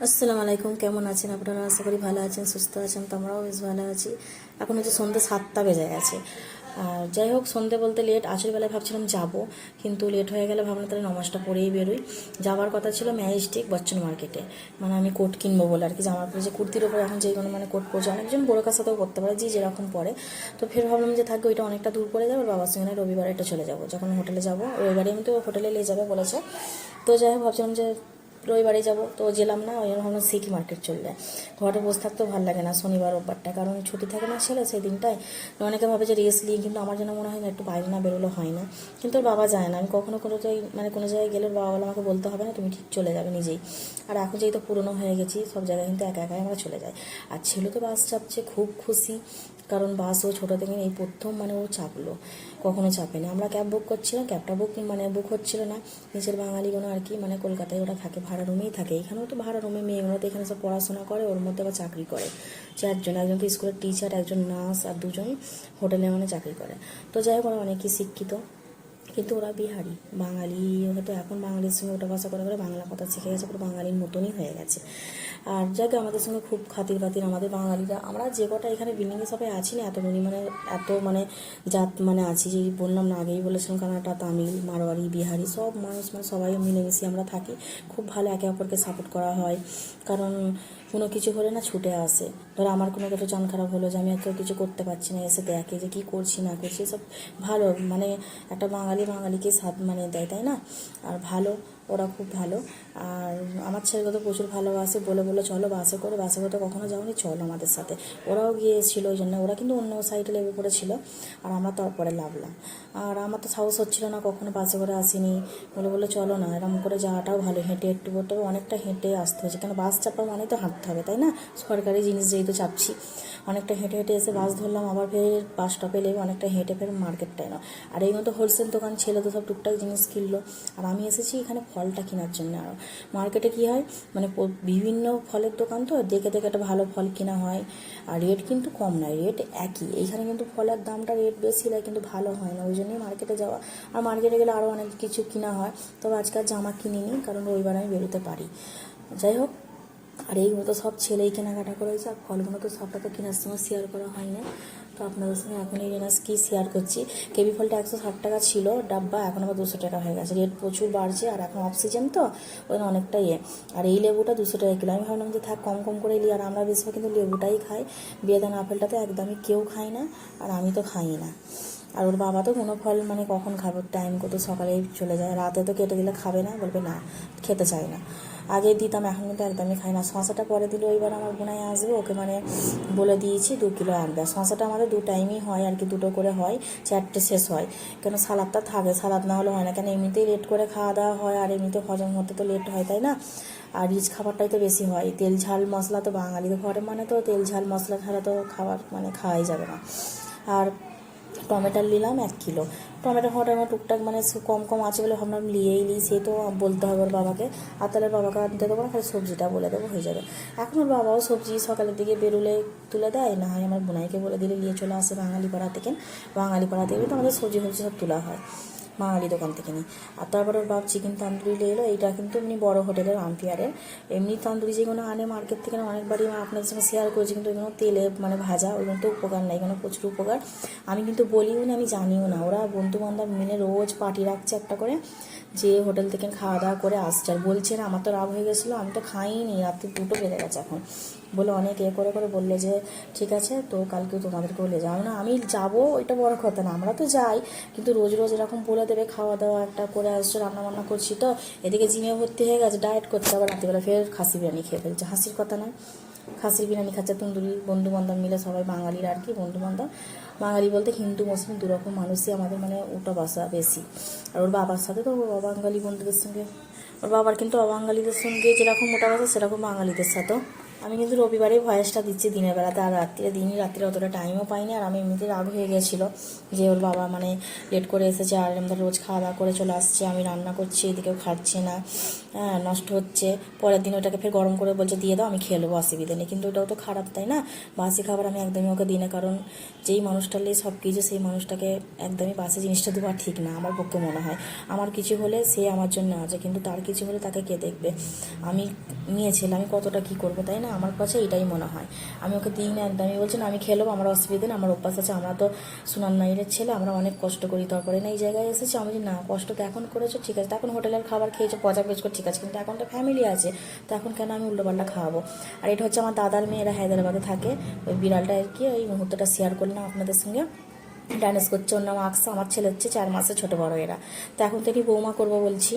আসসালামু আলাইকুম, কেমন আছেন আপনারা? আশা করি ভালো আছেন, সুস্থ আছেন। তো আমরাও বেশ ভালো আছি। এখন হচ্ছে সন্ধ্যে 7টা বেজে গেছে। আর যাই হোক, সন্ধ্যে বলতে লেট। আসর বেলায় ভাবছিলাম যাব, কিন্তু লেট হয়ে গেলে ভাবলাম তাহলে নমাজটা পরেই বেরোই। যাওয়ার কথা ছিল ম্যাজেস্টিক বচ্চন মার্কেটে, মানে আমি কোট কিনবো বলে আর কি। জামার পরে যে কুর্তির ওপর এখন যে কোনো মানে কোট পরছে, অনেকজন বোরকার সাথেও করতে পারে, যে যেরকম পরে। তো ফের ভাবলাম যে থাকবে, ওইটা অনেকটা দূর পড়ে যাবে। বাবার সঙ্গে রবিবারে এটা চলে যাব, যখন হোটেলে যাব। রবিবারে আমি তো হোটেলে নিয়ে যাবে বলেছে। তো যাই হোক, ভাবছিলাম যে রবিবারে যাবো, তো গেলাম না। ওই জন্য ভাবলাম সিটি মার্কেট চলে যায়। ঘরে বসে থাকতেও ভালো লাগে না শনিবার রোববারটা, কারণ ছুটি থাকে না ছেলে সেই দিনটায়। অনেকে ভাবে যে রেস্ট নিই, কিন্তু আমার যেন মনে হয় না, একটু বাইরে না বেরোলে হয় না। কিন্তু ওর বাবা যায় না। আমি কখনো কোনোটাই মানে কোনো জায়গায় গেলে ওর বাবা বলে আমাকে বলতে হবে না, তুমি ঠিক চলে যাবে নিজেই। আর এখন যেহেতু পুরনো হয়ে গেছি, সব জায়গায় কিন্তু একা একাই আমরা চলে যাই। আর ছেলে তো বাস চাপছে, খুব খুশি। কারণ বাস ও ছোটো থেকে এই প্রথম মানে ও চাপলো, কখনো চাপেনি। আমরা ক্যাব বুক করছিলাম, ক্যাবটা বুক হচ্ছিল না। নিচের বাঙালিগুলো আর কি, মানে কলকাতায় ওরা থাকে, ভাড়া রুমেই থাকে। এখানেও তো ভাড়া রুমে, মেয়েগুলো তো এখানে সব পড়াশোনা করে, ওর মধ্যে আবার চাকরি করে। চারজন, একজন তো স্কুলের টিচার, একজন নার্স, আর দুজন হোটেলে মানে চাকরি করে। তো যাই হোক, ওরা অনেকই শিক্ষিত, কিন্তু ওরা বিহারি। বাঙালি হয়তো এখন বাঙালির সঙ্গে ওটা ভাষা করে করে বাংলা কথা শিখে গেছে, পুরো বাঙালির মতনই হয়ে গেছে। আর যাকে আমাদের সঙ্গে খুব খাতির বাতির আমাদের বাঙালিরা। আমরা যে কটা এখানে বিল্ডিংয়ে সবাই আছি না, এত মানে জাত মানে আছি, যে বললাম না, আগেই বলেছিলাম, কানাডা, তামিল, মারোয়ারি, বিহারি, সব মানুষ মানে সবাই মিলেমিশে আমরা থাকি। খুব ভালো একে অপরকে সাপোর্ট করা হয়। কারণ কোনো কিছু হলে না ছুটে আসে। ধরো আমার কোনো কিছু জান খারাপ হলো, যে আমি এত কিছু করতে পারছি না, এসে দেখে যে কী করছি না করছি, সব ভালো। মানে একটা বাঙালিকে সাথ মানে দেয়, তাই না? আর ভালো, ওরা খুব ভালো। আর আমার ছেলেকে তো প্রচুর ভালোবাসে, বলে বলে চলো বাসে করে তো কখনো যাওনি, চলো আমাদের সাথে। ওরাও গিয়েছিল, ওই জন্য। ওরা কিন্তু অন্য সাইডে লেগে পড়েছিল, আর আমরা তারপরে লাভলাম। আর আমার তো সাহস হচ্ছিল না, কখনো বাসে করে আসিনি। বলে চলো না, এরকম করে যাওয়াটাও ভালো। হেঁটে একটু করতে হবে, অনেকটা হেঁটে আসতে হয়েছে, কেন বাস চাপা মানে তো হাঁটতে হবে, তাই না? সরকারি জিনিস যেহেতু চাপছি, অনেকটা হেঁটে হেঁটে এসে বাস ধরলাম। আবার ফের বাস স্টপে লেগে অনেকটা হেঁটে ফের মার্কেটটা এলাম। আর এই মতো হোলসেল দোকান, ছেলে তো সব টুকটাক জিনিস কিনলো। আর আমি এসেছি এখানে ফলটা কেনার জন্য। আর মার্কেটে কী হয়, মানে বিভিন্ন ফলের দোকান, তো দেখে দেখে একটা ভালো ফল কেনা হয়। আর রেট কিন্তু কম নয়, রেট একই। এইখানে কিন্তু ফলের দামটা রেট বেশি লাগে, কিন্তু ভালো হয় না, ওই জন্যই মার্কেটে যাওয়া। আর মার্কেটে গেলে আরও অনেক কিছু কিনা হয়। তবে আজকাল জামা কিনিনি, কারণ রবিবার আমি বেরোতে পারি। যাই হোক, আর এইগুলো তো সব ছেলেই কেনাকাটা করেছে। আর ফলগুলো তো সবটা তো কেনার সময় শেয়ার করা হয় না। তো আপনাদের সঙ্গে এখন এই জন্য কি শেয়ার করছি। কেবি ফলটা 160 টাকা ছিল ডাব্বা, এখন আবার 200 টাকা হয়ে গেছে। রেট প্রচুর বাড়ছে, আর এখন অফ সিজন তো ওই জন্য অনেকটাই আর এই লেবুটা 200 টাকা কিলো। আমি ভাবলাম যে থাক, কম কম করে নিই। আর আমরা বেশিরভাগ কিন্তু লেবুটাই খাই, বেদানা আপেলটা তো একদমই কেউ খায় না, আর আমি তো খাই না। আর ওর বাবা তো কোনো ফল মানে কখন খাবে, টাইম কত, সকালেই চলে যায়, রাতে তো কেটে দিলে খাবে না, বলবে না, খেতে চায় না। আগে দিতাম, এখন কিন্তু একদমই খাই না। শশাটা পরে দিল। এবার আমার বোনাই আসবে, ওকে মানে বলে দিয়েছি 2 কিলো আনবে। শশাটা আমাদের 2 টাইমই হয় আর কি, 2টো করে হয়, 4টে শেষ হয়। কেন সালাদটা থাকে, সালাদ না হলে হয় না, কেন এমনিতেই লেট করে খাওয়া দাওয়া হয়, আর এমনিতে হজম হতে তো লেট হয়, তাই না? আর রিচ খাবারটাই তো বেশি হয়। তেল ঝাল মশলা তো বাঙালিদের ঘরে মানে তো তেল ঝাল মশলা ছাড়া তো খাবার মানে খাওয়াই যাবে না। আর টমেটো নিলাম 1 কিলো। টমেটো খাওয়াটা আমার টুকটাক মানে কম কম আছে বলে ভাবলাম নিয়েই নিই, সে তো বলতে হবে ওর বাবাকে। আর তাহলে বাবাকে আনতে দেবো না, খালি সবজিটা বলে দেবো, হয়ে যাবে। এখন ওর বাবাও সবজি সকালের দিকে বেরোলে তুলে দেয়, না হয় আমার বোনাইকে বলে দিলে নিয়ে চলে আসে বাঙালি পাড়া থেকে। বাঙালি পাড়া থেকে তো আমাদের সবজি ফবজি সব তোলা হয়, বাঙালি দোকান থেকে নিই। আর তারপর ওর বাপ চিকেন তান্দুরি নিয়ে এলো। এইটা কিন্তু এমনি বড় হোটেলের আম্পিয়ারের। এমনি তান্দুরি যেগুলো আনে মার্কেট থেকে, অনেকবারই আপনাদের সঙ্গে শেয়ার করেছি, কিন্তু ওইগুলো তেলে মানে ভাজা, ওইগুলো তো উপকার নাই, এগুলো প্রচুর উপকার। আমি কিন্তু বলিও না, আমি জানিও না। ওরা বন্ধু বান্ধব মিলে রোজ পার্টি রাখছে একটা করে, যে হোটেল থেকে খাওয়া দাওয়া করে আসছে। আর বলছে না, আমার তো রাগ হয়ে গেছিলো, আমি তো খাইনি, রাত্রি 2টো বেজে গেছে এখন। বলে অনেক করে করে বললে যে ঠিক আছে, তো কালকে তোমাদেরকেও নিয়ে যাও না। আমি যাবো, ওইটা বড় কথা না, আমরা তো যাই, কিন্তু রোজ রোজ এরকম বলে দেবে খাওয়া দাওয়া একটা করে আসছো, রান্নাবান্না করছি, তো এদিকে জিমে ভর্তি হয়ে গেছে, ডায়েট করতে, আবার রাত্রিবেলা ফের খাসি বিরিয়ানি খেয়ে ফেলছে। হাসির কথা নয়, খাসির বিরিয়ানি খাচ্ছে তন্দুরি। বন্ধু বান্ধব মিলে সবাই, বাঙালির আর কি বন্ধু বান্ধব। বাঙালি বলতে হিন্দু মুসলিম দুরকম মানুষই আমাদের মানে উল্টা বাসা বেশি। আর ওর বাবার সাথে তো অবাঙালি বন্ধুদের সঙ্গে, ওর বাবার কিন্তু অবাঙালিদের সঙ্গে যেরকম মোটা বাসা, সেরকম বাঙালিদের সাথেও। আমি কিন্তু রবিবারে ভয়েসটা দিচ্ছি দিনের বেলাতে, আর রাত্রে অতটা টাইমও পাইনি। আর আমি এমনিতে রাগ হয়ে গেছিলো যে ওর বাবা মানে লেট করে এসেছে, আর আমরা রোজ খাওয়া দাওয়া করে চলে আসছে, আমি রান্না করছি, এদিকেও খাচ্ছে না। হ্যাঁ নষ্ট হচ্ছে, পরের দিন ওটাকে ফের গরম করে বলছে দিয়ে দাও আমি খেয়ে নেবো, অসুবিধা নেই, কিন্তু ওটাও তো খারাপ তাই না? বাসি খাবার আমি একদমই ওকে দিই না, কারণ যেই মানুষটার লিয়ে সব কিছু সেই মানুষটাকে একদমই বাসি জিনিসটা দেওয়া ঠিক না আমার পক্ষে মনে হয়। আমার কিছু হলে সে আমার জন্য আছে, কিন্তু তার কিছু হলে তাকে কে দেখবে? আমি মেয়ে ছেলে, আমি কতটা কী করবো তাই না? আমার কাছে এটাই মনে হয়। আমি ওকে দিই না একদমই, বলছি না আমি খেয়ে নেবো, আমার অসুবিধা নেই, আমার অভ্যাস আছে, আমরা তো সুনান নাইরের ছেলে, আমরা অনেক কষ্ট করি, তারপরে না এই জায়গায় এসেছি। আমি বলি না কষ্ট তো এখন করেছো ঠিক আছে, এখন হোটেলের খাবার খেয়েছো পচা পেঁচ করে ঠিক আছে, কিন্তু এখন তো ফ্যামিলি আছে, তো এখন কেন আমি উল্টোপাল্টা খাওয়াবো? আর এটা হচ্ছে আমার দাদার মেয়ে, এরা হায়দ্রাবাদে থাকে, ওই বিড়ালটা আর কি ওই মুহূর্তটা শেয়ার করলাম আপনাদের সঙ্গে। ডান্স করছে, ওর নাম আকসা, আমার ছেলে হচ্ছে 4 মাসে ছোটো বড় এরা। তো এখন থেকে বৌমা করবো বলছি।